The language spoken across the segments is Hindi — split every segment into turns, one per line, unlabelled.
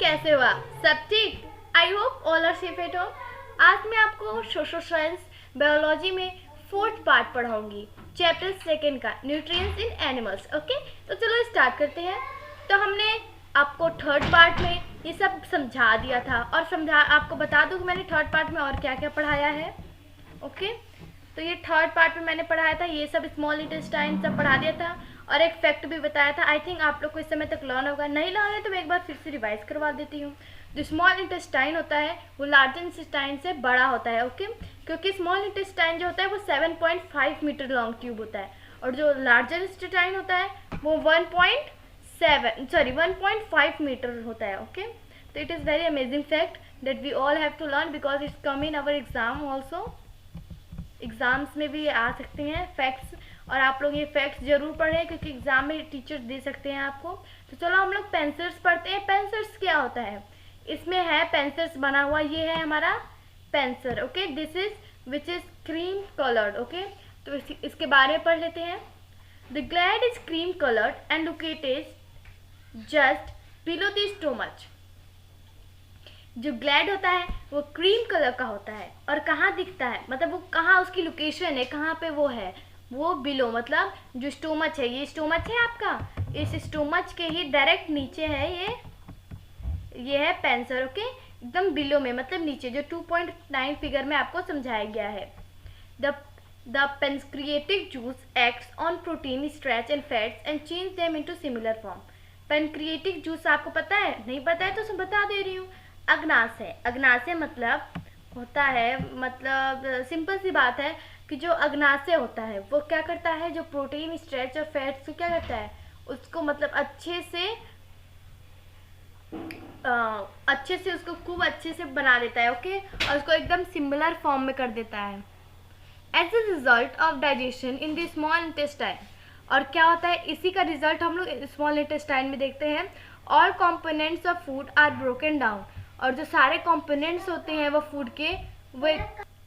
कैसे हुआ? सब ठीक? I hope all are safe at home. आज मैं आपको सोशल साइंस बायोलॉजी में फोर्थ पार्ट पढ़ाऊंगी, चैप्टर सेकेंड का, न्यूट्रिएंट्स इन एनिमल्स। ओके, तो चलो स्टार्ट करते हैं। तो हमने आपको थर्ड पार्ट में ये सब समझा दिया था, और आपको बता दूं कि मैंने थर्ड पार्ट में और क्या क्या पढ़ाया है। ओके, तो ये थर्ड पार्ट में मैंने पढ़ाया था, ये सब स्मॉल इंटेस्टाइन सब पढ़ा दिया था, और एक फैक्ट भी बताया था। आई थिंक आप लोग को इस समय तक लर्न होगा, नहीं लर्न है तो मैं एक बार फिर से रिवाइज करवा देती हूँ। जो स्मॉल इंटेस्टाइन होता है वो लार्जर इंटेस्टाइन से बड़ा होता है। ओके, क्योंकि स्मॉल इंटेस्टाइन जो होता है वो 7.5 मीटर लॉन्ग ट्यूब होता है, और जो लार्जर इंटेस्टाइन होता है वो 1.5 मीटर होता है। ओके, तो it is very amazing fact that we all have to learn because it's come in our exam also. Exams में भी आ सकते हैं फैक्ट्स, और आप लोग ये फैक्ट्स जरूर पढ़ें क्योंकि एग्जाम में टीचर्स दे सकते हैं आपको। तो चलो हम लोग पेंसर्स पढ़ते हैं। पेंसर्स क्या होता है? इसमें है पेंसर्स बना हुआ, ये है हमारा pancreas. Okay, this is which is cream coloured. Okay, तो इसके बारे में पढ़ लेते हैं। The gland is cream coloured and located just below the stomach. जो ग्लैड होता है वो क्रीम कलर का होता है, और कहाँ दिखता है, मतलब वो कहाँ, उसकी लोकेशन है कहाँ पे वो है, वो बिलो, मतलब जो स्टोमच है, ये स्टोमच है आपका, इस स्टोमच के ही डायरेक्ट नीचे है ये है पेंसर। ओके, एकदम बिलो में, मतलब नीचे, जो 2.9 फिगर में आपको समझाया गया है। The pancreatic juice acts on protein, stretch and fats and change them into similar form. Pancreatic juice आपको पता है? नहीं पता है तो बता दे रही हूँ। अग्नाशय, अग्नाशय मतलब होता है, मतलब सिंपल सी बात है कि जो अग्नाशय होता है वो क्या करता है, जो प्रोटीन, स्ट्रेच और फैट्स को क्या करता है, उसको मतलब अच्छे से उसको खूब अच्छे से बना देता है। ओके, और उसको एकदम सिमिलर फॉर्म में कर देता है as a result of digestion in the small intestine. और क्या होता है, इसी का रिजल्ट हम लोग स्मॉल इंटेस्टाइन में देखते हैं। All components of food are broken down, और जो सारे कंपोनेंट्स होते हैं वो फूड के, वो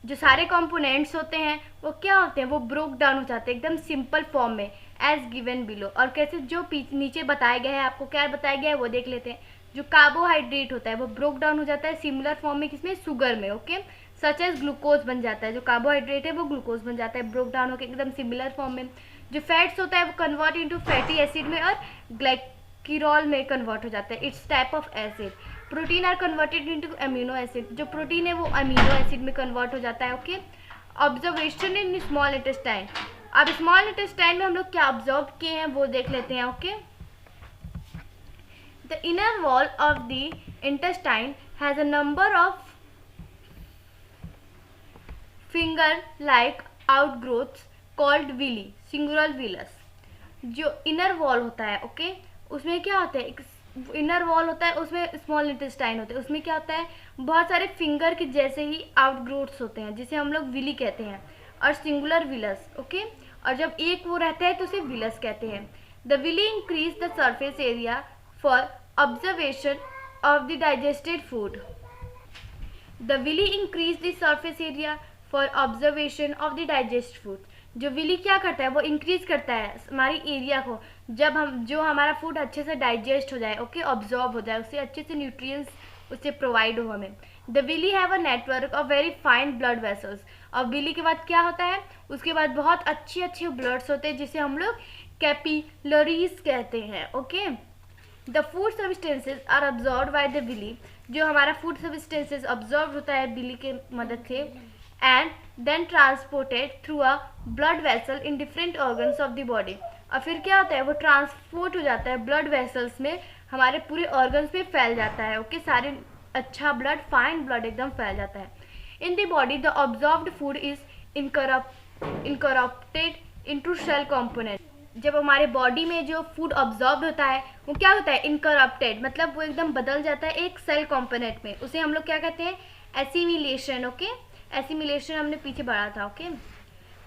जो सारे कंपोनेंट्स होते हैं वो क्या होते हैं, वो ब्रोक डाउन हो जाते हैं एकदम सिंपल फॉर्म में, एज गिवन बिलो। और कैसे, जो नीचे बताया गया है, आपको क्या बताया गया है वो देख लेते हैं। जो कार्बोहाइड्रेट होता है वो ब्रोक डाउन हो जाता है सिमिलर फॉर्म में, किसमें, शुगर में। ओके, सच एज ग्लूकोज बन जाता है, जो कार्बोहाइड्रेट है वो ग्लूकोज बन जाता है ब्रोक डाउन होकर एकदम सिमिलर फॉर्म में। जो फैट्स होता है वो कन्वर्ट इनटू फैटी एसिड में और ग्लाइकिरॉल में कन्वर्ट हो जाता है, it's type of acid. Protein are converted into amino acid, जो प्रोटीन है वो अमीनो एसिड में कन्वर्ट हो जाता है। Okay, observation in small intestine. अब स्मॉल इंटेस्टाइन में हम लोग क्या ऑब्जर्व किए हैं वो देख लेते हैं। Okay, the inner wall of the intestine has a number of finger like outgrowths called villi, singular villus. जो इनर वॉल होता है, ओके, उसमें क्या होता है, एक इनर वॉल होता है, उसमें स्मॉल इंटेस्टाइन होते हैं, उसमें क्या होता है, बहुत सारे फिंगर के जैसे ही आउटग्रोथ्स होते हैं जिसे हम लोग विली कहते हैं, और सिंगुलर विलस। ओके, और जब एक वो रहता है तो उसे विलस कहते हैं। The villi increase the surface area for observation of the digested food. The villi increase the surface area for observation of the digest food. जो विली क्या करता है, वो इंक्रीज करता है हमारी एरिया को, जब हम, जो हमारा फूड अच्छे से डाइजेस्ट हो जाए, ओके, ऑब्जॉर्ब हो जाए, उससे अच्छे से न्यूट्रिएंट्स उससे प्रोवाइड हो हमें। The villi have a network of very fine blood vessels. और विली के बाद क्या होता है, उसके बाद बहुत अच्छे अच्छे ब्लड्स होते हैं जिसे हम लोग कैपिलरीज कहते हैं। Okay, the food substances are absorb by the villi. जो हमारा फूड सब्सटेंसेज अब्जॉर्ब होता है विली के मदद से, and then transported through a blood vessel in different organs of the body. और फिर क्या होता है, वो ट्रांसपोर्ट हो जाता है ब्लड वेसल्स में, हमारे पूरे ऑर्गन्स में फैल जाता है। ओके, सारे अच्छा ब्लड, फाइन ब्लड एकदम फैल जाता है। In the body the absorbed food is incorporated into cell component. जब हमारे बॉडी में जो फूड ऑब्जॉर्ब होता है वो क्या होता है, इनकरप्टेड, मतलब वो एकदम बदल जाता है एक सेल कंपोनेंट में, उसे हम लोग क्या कहते हैं, एसिमिलेशन। ओके, एसिमिलेशन हमने पीछे पढ़ा था। Okay,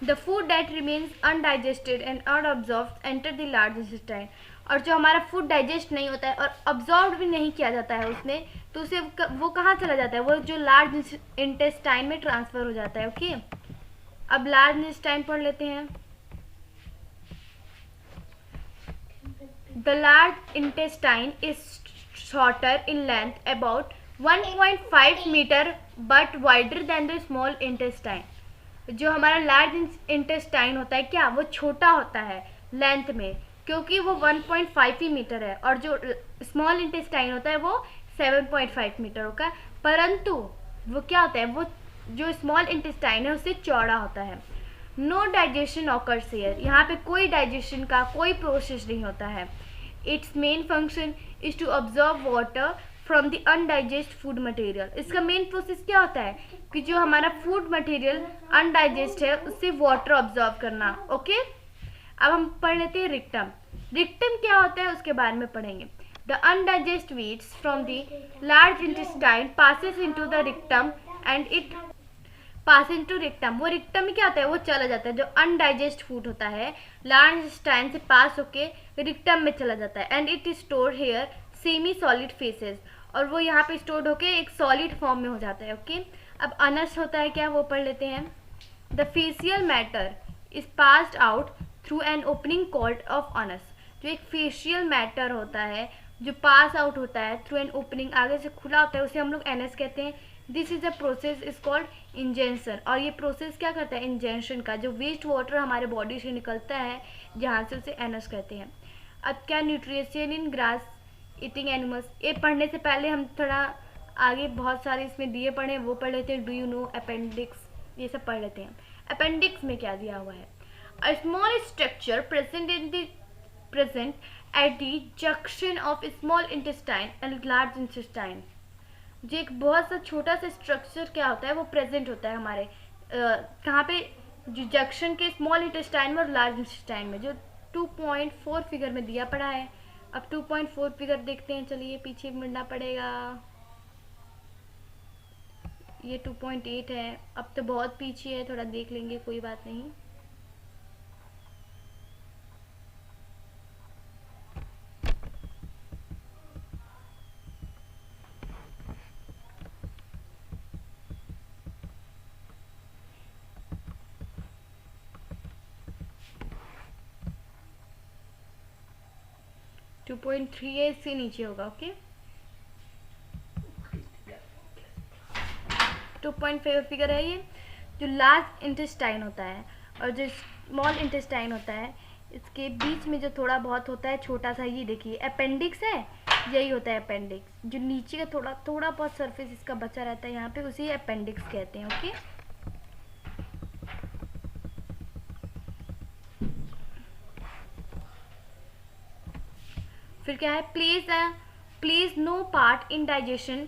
the food that remains undigested and unabsorbed enter the large intestine. और जो हमारा फूड डाइजेस्ट नहीं होता है और अब्जॉर्ब भी नहीं किया जाता है उसमें, तो उसे वो कहाँ चला जाता है, वो जो लार्ज इंटेस्टाइन में ट्रांसफर हो जाता है। ओके, अब लार्ज इंटेस्टाइन पढ़ लेते हैं। The large intestine is shorter in length, about 1.5 metre, but wider than the small intestine. जो हमारा लार्ज इंटेस्टाइन होता है क्या, वो छोटा होता है लेंथ में, क्योंकि वो 1.5 ही मीटर है, और जो स्मॉल इंटेस्टाइन होता है वो 7.5 मीटर होगा, परंतु वो क्या होता है, वो जो स्मॉल इंटेस्टाइन है उससे चौड़ा होता है. नो डाइजेशन ऑकर्स हियर, यहाँ पे कोई डाइजेशन का कोई प्रोसेस नहीं होता है. It's main function is to observe water from the undigest food material. इसका मेन प्रोसेस क्या होता है कि जो हमारा फूड मटेरियल अनडाइजेस्ट है उससे वाटर ऑब्जर्व करना. ओके, अब हम पढ़ लेते हैं रिक्टम. रिक्टम क्या होता है उसके बारे में पढ़ेंगे. द अनडाइजेस्ट वेट्स from the large intestine passes into the rectum and it pass into rectum. वो रिक्टम में क्या होता है, वो चला जाता है. जो अनडाइजेस्ट फूड होता है लार्ज इंटेस्टाइन से पास होके रिक्टम में चला जाता है. And it store here semi solid faeces, और वो यहाँ पे स्टोर्ड होके एक सॉलिड फॉर्म में हो जाता है. ओके, अब अनस होता है क्या, वो पढ़ लेते हैं. The facial matter is passed out through an opening called off Anas. जो एक फेशियल मैटर होता है जो पास आउट होता है थ्रू एन ओपनिंग, आगे से खुला होता है, उसे हम लोग एनस कहते हैं. This is a process is called इंजेंशन. और ये प्रोसेस क्या करता है, इंजेंशन का. जो वेस्ट वाटर हमारे बॉडी से निकलता है जहाँ से, उसे एनस कहते हैं. अब क्या nutrition in grass eating animals, ये पढ़ने से पहले हम थोड़ा आगे बहुत सारे इसमें दिए पढ़े, वो पढ़ लेते हैं. डू यू नो अपेंडिक्स, ये सब पढ़ लेते हैं. अपेंडिक्स में क्या दिया हुआ है. A small structure present at the junction of small intestine and large intestine. जो एक बहुत सा छोटा सा स्ट्रक्चर क्या होता है, वो प्रेजेंट होता है हमारे कहाँ पे, जो जंक्शन के स्मॉल इंटेस्टाइन में और लार्ज इंटेस्टाइन में, जो 2.4 फिगर में दिया पड़ा है. अब 2.4 फिगर देखते हैं. चलिए पीछे मुड़ना पड़ेगा. ये 2.8 है. अब तो बहुत पीछे है, थोड़ा देख लेंगे, कोई बात नहीं. टू 2.3 है, इससे नीचे होगा. ओके, 2.5 फिगर है ये. जो लार्ज इंटेस्टाइन होता है और जो स्मॉल इंटेस्टाइन होता है, इसके बीच में जो थोड़ा बहुत होता है छोटा सा, ये देखिए अपेंडिक्स है, यही होता है अपेंडिक्स. जो नीचे का थोड़ा थोड़ा बहुत सरफेस इसका बचा रहता है यहाँ पे, उसे अपेंडिक्स कहते हैं. ओके, फिर क्या है, please no part in digestion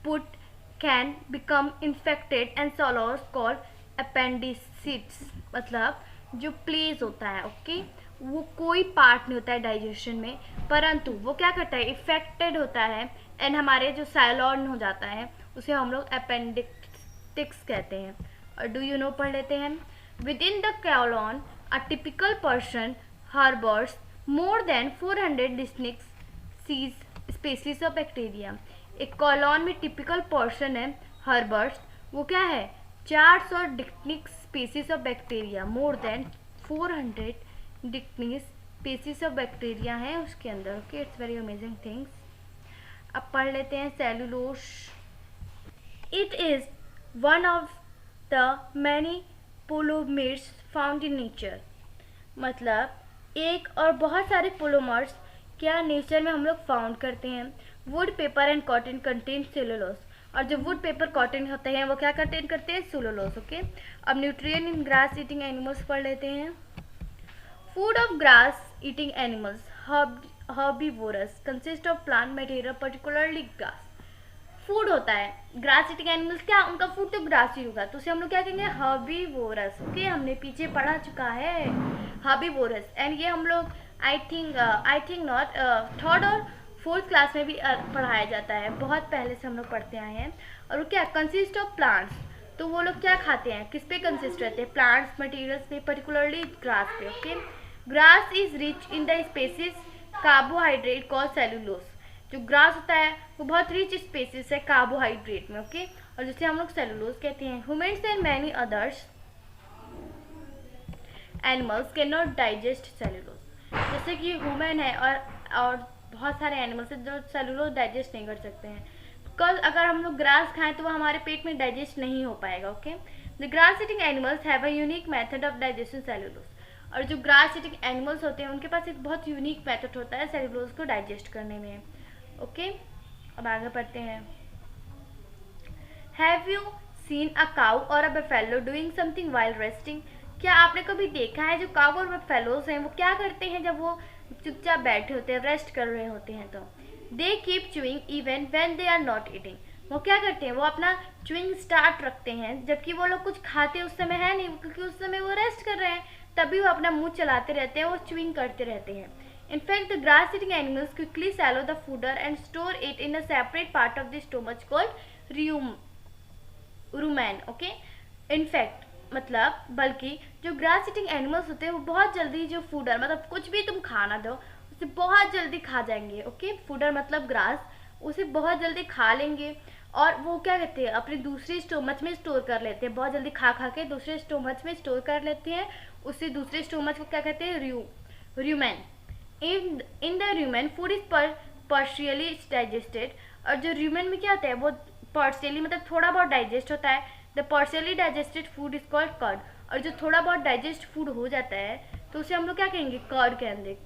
put can become infected and सोलोस कॉल्ड अपेंडिसिट्स. मतलब जो प्लेस होता है, ओके, वो कोई पार्ट नहीं होता है डाइजेशन में, परंतु वो क्या करता है, इफेक्टेड होता है एंड हमारे जो साइलॉन हो जाता है उसे हम लोग अपेंडिक्स कहते हैं. और डू यू नो पढ़ लेते हैं. Within the colon a typical person harbours more than 400 distinct species of bacteria. एक कॉलोन में टिपिकल पर्सन है हर्बर्स, वो क्या है, 400 distinct species of bacteria, more than 400 distinct species of bacteria है उसके अंदर. Okay, it's very amazing things. अब पढ़ लेते हैं cellulose. It is one of the many polymers found in nature. मतलब एक और बहुत सारे पोलोमर्स क्या नेचर में हम लोग फाउंड करते हैं. Would paper and cotton contain cellulose. और जो वुड पेपर कॉटन होते हैं वो क्या कंटेन करते हैं, सेलुलोस. ओके, अब nutrient in grass eating animals पढ़ लेते हैं. Food of grass eating animals herbivorous consist of plant material particularly grass. Food होता है ग्रास ईटिंग एनिमल्स, क्या उनका फूड तो ग्रास ही होगा, तो उसे हम लोग क्या कहेंगे, हर्बीवोरस. ओके, हमने पीछे पढ़ा चुका है हर्बीवोरस. एंड ये हम लोग आई थिंक नॉट थर्ड और फोर्थ क्लास में भी पढ़ाया जाता है, बहुत पहले से हम लोग पढ़ते आए हैं. और वो क्या कंसिस्ट ऑफ प्लांट्स, तो वो लोग क्या खाते हैं, किस पे कंसिस्ट रहते हैं, प्लांट्स मटेरियल्स पे, पर्टिकुलरली ग्रास पे. Okay, grass is rich in the species carbohydrate called cellulose. जो ग्रास होता है वो बहुत रिच स्पेसिस है कार्बोहाइड्रेट में. ओके, और जिसे हम लोग सेलुलोस कहते हैं. Humans and many others animals can not digest cellulose. जैसे कि ह्यूमन है और बहुत सारे एनिमल्स हैं जो सेलुलोज डाइजेस्ट नहीं कर सकते हैं, बिकॉज अगर हम लोग ग्रास खाएं तो वो हमारे पेट में डाइजेस्ट नहीं हो पाएगा। Okay, the grass eating animals have a unique method of digestion cellulose. और जो ग्रास ईटिंग एनिमल्स होते हैं उनके पास एक बहुत यूनिक मेथड होता है सेलुलोज को डाइजेस्ट करने में। ओके, अब आगे पढ़ते हैं। Have you seen a cow और a buffalo doing something while resting? क्या आपने कभी देखा है जो काउ और बफेलोज हैं वो क्या करते हैं जब वो चुपचाप बैठे होते हैं, रेस्ट कर रहे होते हैं? तो they keep chewing even when they are not eating. वो क्या करते हैं, वो अपना च्यूइंग स्टार्ट रखते हैं जबकि वो लोग कुछ खाते उस समय है नहीं, क्योंकि उस समय वो रेस्ट कर रहे हैं, तभी वो अपना मुंह चलाते रहते हैं, वो च्यूइंग करते रहते हैं। In fact, the grass-eating animals quickly swallow the fodder and store it in a separate part of the stomach called rumen. Okay? In fact, मतलब बल्कि जो ग्रास ईटिंग एनिमल्स होते हैं वो बहुत जल्दी जो फूडर मतलब कुछ भी तुम खाना दो उसे बहुत जल्दी खा जाएंगे। ओके, फूडर मतलब ग्रास, उसे बहुत जल्दी खा लेंगे और वो क्या कहते हैं अपने दूसरे स्टोमच में स्टोर कर लेते हैं, बहुत जल्दी खा खा के दूसरे स्टोमच में स्टोर कर लेते हैं। उससे दूसरे स्टोमच को क्या कहते हैं, rumen. In the rumen food is partially digested. और जो रूमेन में क्या होता है वो पार्शियली मतलब थोड़ा बहुत डाइजेस्ट होता है। The partially digested food is called curd. और जो थोड़ा बहुत डाइजेस्ट फूड हो जाता है तो उसे हम लोग क्या कहेंगे, कर्ड कहेंगे।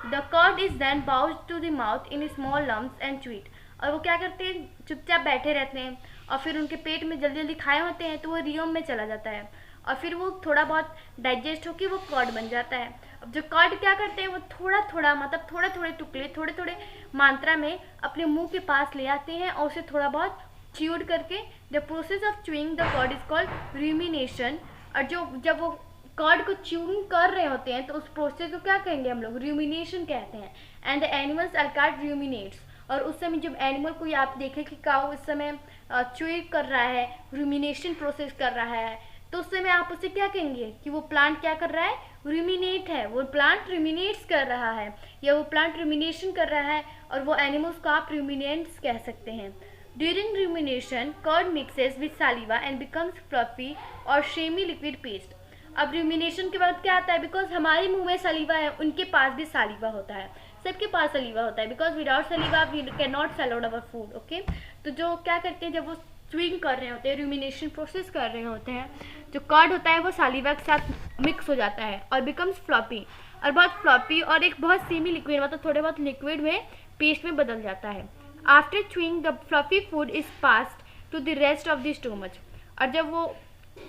द कर्ड इज देन बाउज to the mouth in small lumps and chewed. और वो क्या करते हैं, चुपचाप बैठे रहते हैं और फिर उनके पेट में जल्दी जल्दी खाए होते हैं तो वो रियम में चला जाता है और फिर वो थोड़ा बहुत डाइजेस्ट होकर वो कर्ड बन जाता है। अब जो कर्ड क्या करते हैं वो थोड़ा थोड़ा मतलब थोड़े थोड़े टुकड़े थोड़े थोड़े मात्रा में अपने मुंह के पास ले आते हैं और उसे थोड़ा बहुत च्यूड करके the process of chewing the curd is called rumination. और जब वो कर्ड को च्यूइंग कर रहे होते हैं तो उस प्रोसेस को क्या कहेंगे हम लोग, रूमिनेशन कहते हैं। And the animals are called ruminants. और उस समय जब एनिमल को आप देखें कि काऊ इस समय च्यूइंग कर रहा है, रूमिनेशन प्रोसेस कर रहा है, तो उस समय आप उसे क्या कहेंगे कि वो प्लांट क्या कर रहा है, रूमिनेट है, वो प्लांट रूमिनेट्स कर रहा है या वो प्लांट रूमिनेशन कर रहा है और वो एनिमल्स को आप रूमिनेंट्स कह सकते हैं। During rumination cud mixes with saliva and becomes fluffy और शेमी लिक्विड पेस्ट। अब रूमिनेशन के बाद क्या आता है, बिकॉज हमारे मुंह में सलीवा है उनके पास भी सालिवा होता है, सबके पास सलीवा होता है, because without saliva we can not swallow our food. Okay, तो जो क्या करते हैं जब वो च्यूइंग कर रहे होते हैं, रूमिनेशन प्रोसेस कर रहे होते हैं, जो कर्ड होता है वो सालिवा के साथ मिक्स हो जाता है और बिकम्स फ्लॉपी और बहुत फ्लॉपी और एक बहुत सेमी लिक्विड मतलब थोड़े बहुत लिक्विड में पेस्ट में बदल जाता है। After chewing the fluffy food is passed to the rest of the stomach. और जब वो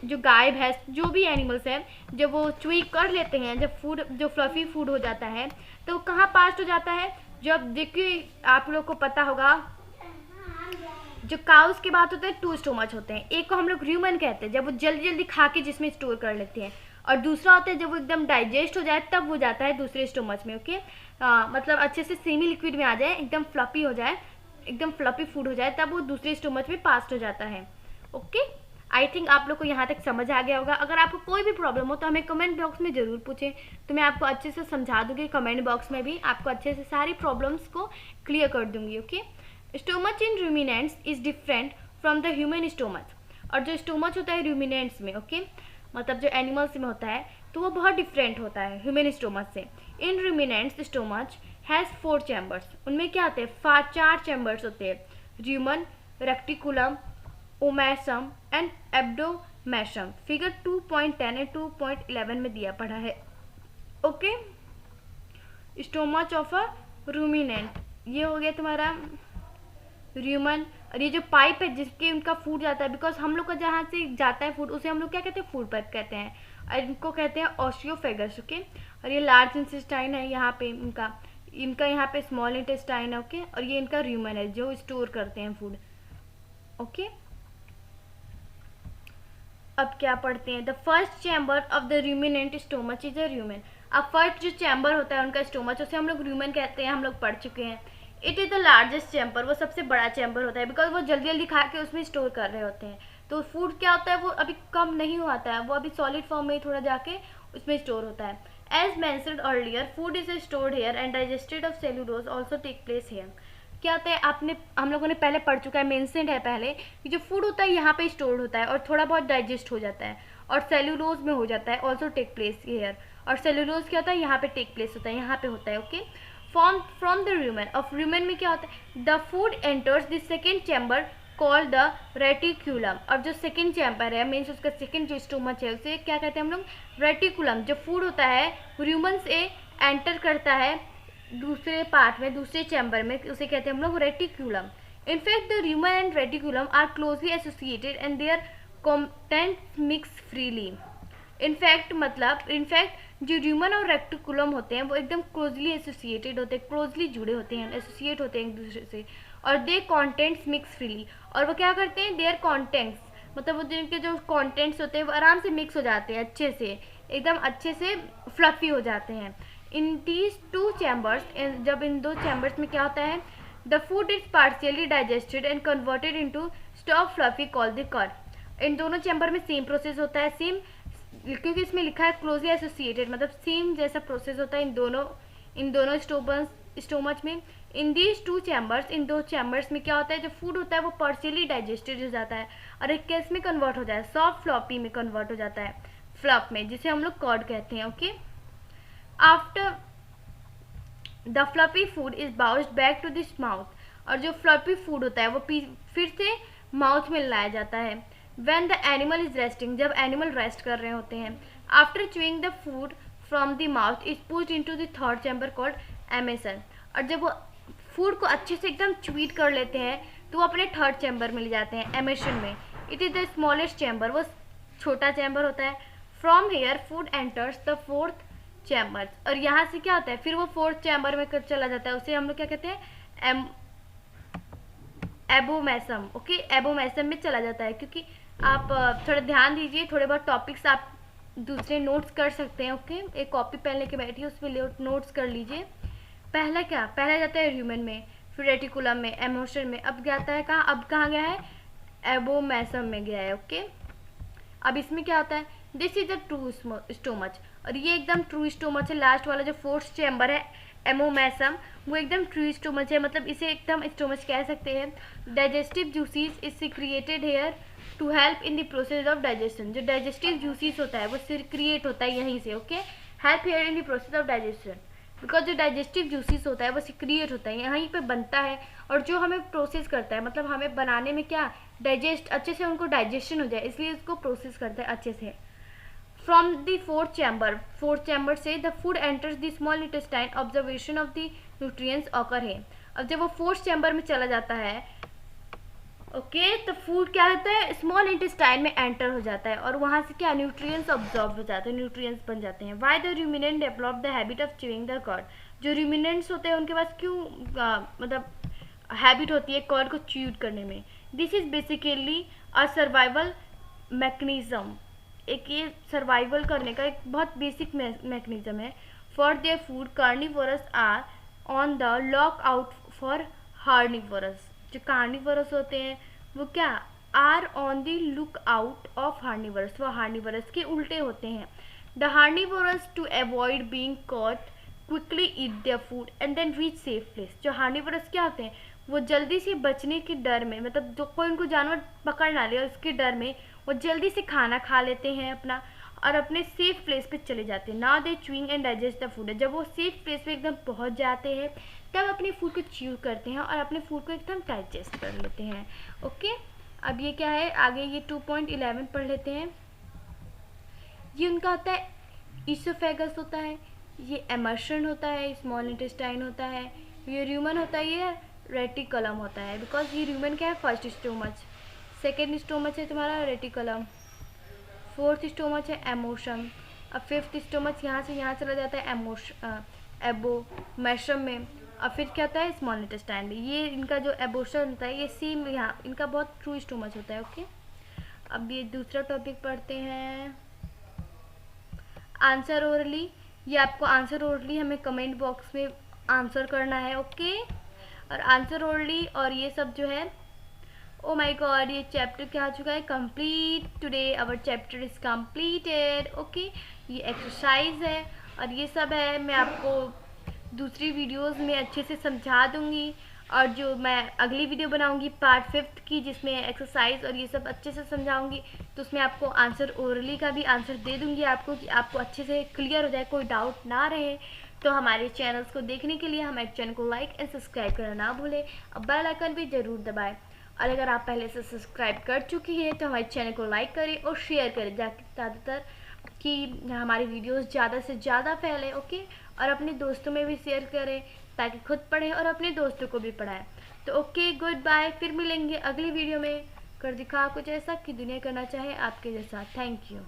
जो गाय भैंस जो भी एनिमल्स हैं जब वो च्यूइंग कर लेते हैं, जब फूड जो फ्लफी फूड हो जाता है तो वो कहाँ पास्ट हो जाता है, जब देखिए आप लोग को पता होगा जो काउस की बात होते हैं 2 स्टोमच होते हैं, एक को हम लोग रूमेन कहते हैं जब वो जल्दी जल्दी खा के जिसमें स्टोर कर लेते हैं, और दूसरा होता है जब वो एकदम डाइजेस्ट हो जाए तब वो जाता है दूसरे स्टोमच में। ओके, मतलब अच्छे से सेमी लिक्विड में आ जाए, एकदम फ्लफी हो जाए, एकदम फ्लफी फूड हो जाए, तब वो दूसरे स्टोमच में पास्ट हो जाता है। ओके, आई थिंक आप लोग को यहाँ तक समझ आ गया होगा। अगर आपको कोई भी प्रॉब्लम हो तो हमें कमेंट बॉक्स में ज़रूर पूछें, तो मैं आपको अच्छे से समझा दूँगी, कमेंट बॉक्स में भी आपको अच्छे से सारी प्रॉब्लम्स को क्लियर कर दूँगी। Okay, stomach in ruminants is different from the human stomach. और जो स्टोमच होता है रूमिनेंट्स में, ओके, मतलब जो एनिमल्स में होता है तो वो बहुत डिफरेंट होता है ह्यूमन स्टोमच से। इन रूमिनेंट्स स्टोमच हैज़ 4 चैम्बर्स। उनमें क्या होते हैं, 4 चैम्बर्स होते हैं, र्यूमन, रेक्टिकुलम, ओमैसम एंड एब्डोमैसम। फिगर 2.10 और 2.11 में दिया पड़ा है। Okay, stomach of a ruminant, ये हो गया तुम्हारा र्यूमन। और ये जो पाइप है जिसके उनका फूड जाता है, बिकॉज हम लोग का जहाँ से जाता है फूड उसे हम लोग क्या कहते हैं, फूड पाइप कहते हैं, और इनको कहते हैं ऑस्टियोफेगस। ओके, और ये लार्ज इंटेस्टाइन है यहाँ पे इनका यहाँ पे स्मॉल इंटेस्टाइन है। ओके, और ये इनका र्यूमन है जो स्टोर करते हैं फूड। ओके, अब क्या पढ़ते हैं, the first chamber of the ruminant stomach is a र्यूमन। अब फर्स्ट जो चैम्बर होता है उनका स्टोमच, उसे हम लोग र्यूमन कहते हैं, हम लोग पढ़ चुके हैं। It is the largest chamber, वो सबसे बड़ा चैम्बर होता है, बिकॉज वो जल्दी जल्दी खा के उसमें स्टोर कर रहे होते हैं। तो फूड क्या होता है वो अभी कम नहीं हुआ है, वो अभी सॉलिड फॉर्म में ही थोड़ा जाके उसमें स्टोर होता है। As mentioned earlier, food is stored here and digested of cellulose also take place here. क्या होता है, हम लोगों ने पहले पढ़ चुका है, मेंशन्ड है पहले कि जो फूड होता है यहाँ पे स्टोर्ड होता है और थोड़ा बहुत डाइजेस्ट हो जाता है और सेलुलोज में हो जाता है, ऑल्सो टेक प्लेस हेयर। और सेलुलोज क्या होता है, यहाँ पे टेक प्लेस होता है, यहाँ पे होता है। Okay, from the rumen. Of rumen में क्या होता है, the food enters the second chamber called the reticulum. और जो सेकेंड चैम्बर है मीन्स उसका सेकेंड जो स्टोमच है उसे क्या कहते हैं हम लोग, रेटिकुलम। जो फूड होता है ह्यूमन से एंटर करता है दूसरे पार्ट में, दूसरे चैम्बर में, उसे कहते हैं हम लोग reticulum. In fact the human and reticulum are closely associated and their contents mix freely. In fact जो ह्यूमन और रेटिकुलम होते हैं वो एकदम क्लोजली एसोसिएटेड होते हैं, क्लोजली जुड़े होते हैं, एसोसिएट होते हैं एक दूसरे से। और दे कॉन्टेंट्स मिक्स फ्रीली, और वो क्या करते हैं, देयर कॉन्टेंट्स मतलब वो जिनके जो कॉन्टेंट्स होते हैं वो आराम से मिक्स हो जाते हैं, अच्छे से एकदम अच्छे से फ्लफी हो जाते हैं। इन दीज टू चैम्बर्स, जब इन दो चैम्बर्स में क्या होता है, the food is partially digested and converted into stuff fluffy called the cud. इन दोनों चैम्बर में सेम प्रोसेस होता है, सेम, क्योंकि इसमें लिखा है क्लोजली एसोसिएटेड, मतलब सेम जैसा प्रोसेस होता है इन दोनों स्टोमच में। इन दीज टू चैम्बर्स, इन दो चैम्बर्स में क्या होता है, जो फूड होता है वो पार्शियली डाइजेस्टेड हो जाता है और एक केस में कन्वर्ट हो जाता है, सॉफ्ट फ्लॉपी में कन्वर्ट हो जाता है, फ्लप में, जिसे हम लोग कर्ड कहते हैं। Okay, after the fluffy food is bounced back to this mouth, और जो फ्लफी फूड होता है वो फिर से माउथ में लाया जाता है। When the animal is resting, जब एनिमल रेस्ट कर रहे होते हैं। After chewing the food from the mouth is pushed into the third chamber called एमेसन, और जब वो फूड को अच्छे से एकदम च्वीट कर लेते हैं तो वो अपने थर्ड चैम्बर में ले जाते हैं, एमेशन में। It is the smallest chamber, वो छोटा चैम्बर होता है। From here food enters the fourth chamber, और यहाँ से क्या होता है, फिर वो फोर्थ चैम्बर में चला जाता है, उसे हम लोग क्या कहते हैं, एबोमेसम। ओके, एबोमेसम में चला जाता है। क्योंकि आप थोड़ा ध्यान दीजिए, थोड़े बहुत टॉपिक्स आप दूसरे नोट्स कर सकते हैं। ओके, एक कॉपी पेन लेके बैठिए, उस पर नोट्स कर लीजिए। पहला जाता है ह्यूमन में, फिर रेटिकुलम में, एमोशन में, अब जाता है कहाँ, अब कहाँ गया है, एबोमेसम में गया है। ओके, अब इसमें क्या होता है, this is the true stomach, और ये एकदम ट्रू स्टोमच है। लास्ट वाला जो फोर्थ चैम्बर है एमोमेसम, वो एकदम ट्रू स्टोमच है, मतलब इसे एकदम स्टोमच कह सकते हैं। Digestive juices is secreted here to help in the process of digestion. जो डाइजेस्टिव जूसीज होता है वो सिक्रिएट होता है यहीं से। Okay, help here in the process of digestion, because जो डाइजेस्टिव जूसीज होता है वो सिक्रिएट होता है, यहीं पे बनता है, और जो हमें प्रोसेस करता है, मतलब हमें बनाने में क्या, डाइजेस्ट अच्छे से उनको डाइजेशन हो जाए, इसलिए इसको प्रोसेस करता है अच्छे से। फ्रॉम द फोर्थ चैम्बर से the food enters the small intestine, observation of the nutrients occur है। अब जब वो फोर्थ चैम्बर में चला जाता है, ओके, तो फूड क्या होता है, स्मॉल इंटेस्टाइन में एंटर हो जाता है, और वहाँ से क्या, न्यूट्रिएंट्स ऑब्जॉर्व हो जाते हैं, न्यूट्रिएंट्स बन जाते हैं। Why the ruminant develop the habit of chewing the curd, जो रूमिनेंट्स होते हैं उनके पास क्यों मतलब हैबिट होती है कर्ड को च्यूड करने में। This is basically a survival mechanism, एक ये सर्वाइवल करने का एक बहुत बेसिक मैकेनिज्म है। For their food carnivores are on the look out for herbivores, जो कार्निवोरस होते हैं वो क्या, are on the look out of herbivores, वो हार्निवोरस के उल्टे होते हैं। The herbivores to avoid being caught quickly eat their food and then reach safe place. जो हार्निवोरस क्या होते हैं, वो जल्दी से बचने के डर में, मतलब जो कोई उनको जानवर पकड़ ना ले उसके डर में, वो जल्दी से खाना खा लेते हैं अपना, और अपने सेफ प्लेस पे चले जाते हैं। Now they chewing and digest the food, जब वो सेफ प्लेस पे एकदम पहुंच जाते हैं तब अपने फूड को च्यू करते हैं और अपने फूड को एकदम डाइजेस्ट कर लेते हैं। ओके, अब ये क्या है, आगे ये 2.11 पढ़ लेते हैं। ये उनका होता है ईसोफेगस होता है, ये एमर्शन होता है, स्मॉल इंटेस्टाइन होता है, ये र्यूमन होता है, ये रेटिकुलम होता है। बिकॉज ये र्यूमन क्या है, फर्स्ट स्टोमच, सेकेंड स्टोमच है तुम्हारा रेटिकुलम, फोर्थ स्टोमच है एमोशन, अब फिफ्थ स्टोमच यहाँ से यहाँ चला जाता है एबोमेसम में, और फिर क्या होता है, स्मॉल इंटेस्टाइन। ये इनका जो एबोशन होता है ये सेम यहाँ इनका बहुत ट्रू स्टोमच होता है। ओके, अब ये दूसरा टॉपिक पढ़ते हैं, आंसर ओरली। ये आपको आंसर ओरली हमें कमेंट बॉक्स में आंसर करना है। ओके, और आंसर ओरली और ये सब जो है, ओ माय गॉड, ये चैप्टर क्या आ चुका है, complete. Today our chapter is completed. Okay, ये एक्सरसाइज है और ये सब है, मैं आपको दूसरी वीडियोस में अच्छे से समझा दूंगी, और जो मैं अगली वीडियो बनाऊंगी पार्ट 5 की, जिसमें एक्सरसाइज और ये सब अच्छे से समझाऊंगी, तो उसमें आपको आंसर ओरली का भी आंसर दे दूंगी आपको, कि आपको अच्छे से क्लियर हो जाए, कोई डाउट ना रहे। तो हमारे चैनल्स को देखने के लिए हमारे चैनल को लाइक एंड सब्सक्राइब करना ना भूलें और बेल आइकन भी ज़रूर दबाएं। और अगर आप पहले से सब्सक्राइब कर चुकी हैं तो हमारे चैनल को लाइक करें और शेयर करें ज़्यादातर, कि हमारी वीडियोस ज़्यादा से ज़्यादा फैले। ओके, और अपने दोस्तों में भी शेयर करें ताकि खुद पढ़ें और अपने दोस्तों को भी पढ़ाएं। तो ओके, गुड बाय, फिर मिलेंगे अगली वीडियो में। कर दिखा कुछ ऐसा कि दुनिया करना चाहे आपके जैसा। Thank you.